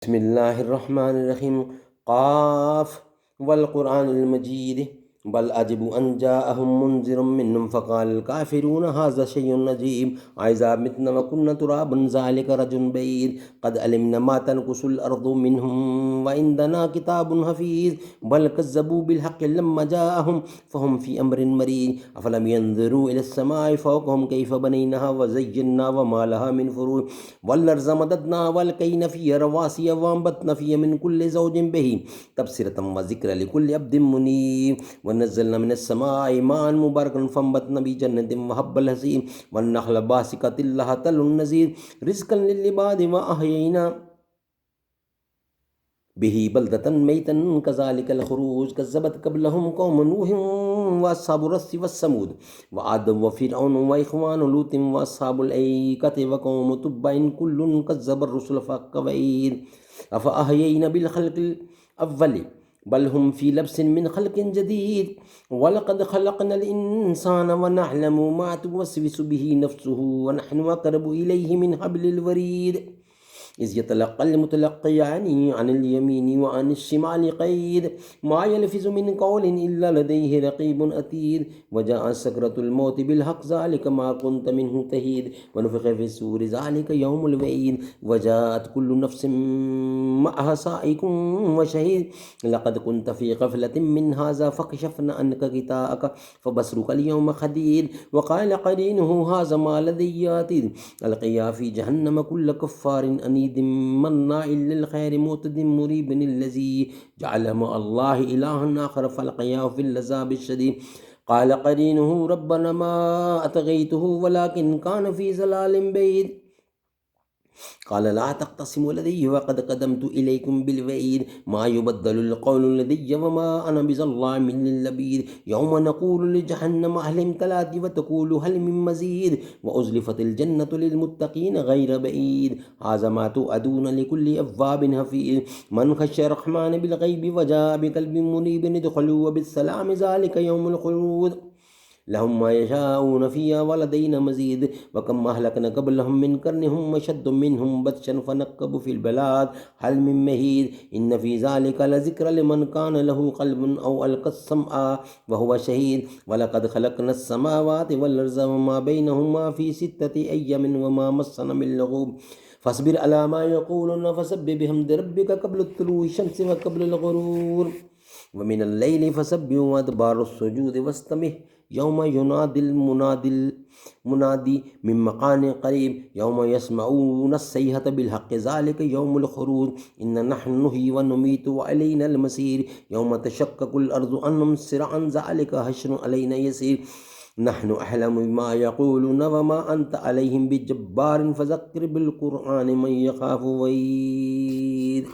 بسم الله الرحمن الرحيم. قاف والقرآن المجيد بل أجب أن جاءهم منذر منهم فقال الكافرون هذا شيء عجيب أإذا متنا وكنا ترابا ذلك رجل بعيد قد علمنا ما تنقص الأرض منهم وعندنا كتاب حفيظ بل كذبوا بالحق لما جاءهم فهم في أمر مريج أفلم ينظروا إلى السماء فوقهم كيف بنيناها وزينا وما لها من فروج والأرض مددناها والكينا فيها رواسي وأنبتنا فيها من كل زوج بهيج تبصرة وذكرى لكل عبد منيب ونزلنا من السماء ماء مباركا فانبتنا بجنة وحب الحصيد والنخل باسقات لها طلع نضيد رزقا للعباد وأحيينا به بلدة ميتا كذلك الخروج كذبت قبلهم قوم نوح وأصحاب الرس والثمود وعاد وفرعون وإخوان لوط وأصحاب الأيكة وقوم تبع كل كذب الرسل فحق وعيد أفأحيينا بالخلق الأول بل هم في لبس من خلق جديد ولقد خلقنا الإنسان ونعلم ما توسوس به نفسه ونحن أقرب إليه من حبل الوريد إذ يتلقى المتلقيان عن اليمين وعن الشمال قيد ما يلفظ من قول إلا لديه رقيب أتيد وجاء سكرة الموت بالحق ذلك ما كنت منه تهيد ونفخ في السور ذلك يوم الوعيد وجاءت كل نفس معها سائق وشهيد لقد كنت في غفلة من هذا فكشفنا عنك غطاءك فبصرك اليوم خديد وقال قرينه هذا ما لدي عتيد ألقيا في جهنم كل كفار أنيد مناع للخير معتد مريب الذي جعل مع الله إلها آخر فألقياه في العذاب الشديد قال قرينه ربنا ما أطغيته ولكن كان في ضلال بعيد قال لا تقتسموا لدي وقد قدمت إليكم بالوعيد ما يبدل القول لدي وما أنا بظلام للعبيد يوم نقول لجهنم هل امتلأت وتقول هل من مزيد وأزلفت الجنة للمتقين غير بعيد هذا ما توعدون لكل أواب حفيظ من خشي الرحمن بالغيب وجاء بقلب منيب ادخلوا بالسلام ذلك يوم الخلود لهم ما يشاءون فيها ولدينا مزيد وكم أهلكنا قبلهم من قرن هم أشد منهم بطشا فنكبوا في البلاد هل من مهيد إن في ذلك لذكر لمن كان له قلب أو ألقى السمع وهو شهيد ولقد خلقنا السماوات والأرض وما بينهما في 6 أيام وما مسنا من لغوب فاصبر على ما يقولون فسبح بحمد ربك قبل طلوع الشمس وقبل الغروب ومن الليل فسبح وأدبار السجود واستمع يوم ينادي المنادي من مكان قريب يوم يسمعون الصيحة بالحق ذلك يوم الخروج إن نحن نحيي ونميت وعلينا المصير يوم تشقق الأرض عنهم سرعا ذلك حشر علينا يسير نحن أعلم بما يقولون وما أنت عليهم بجبار فذكر بالقرآن من يخاف وعيد.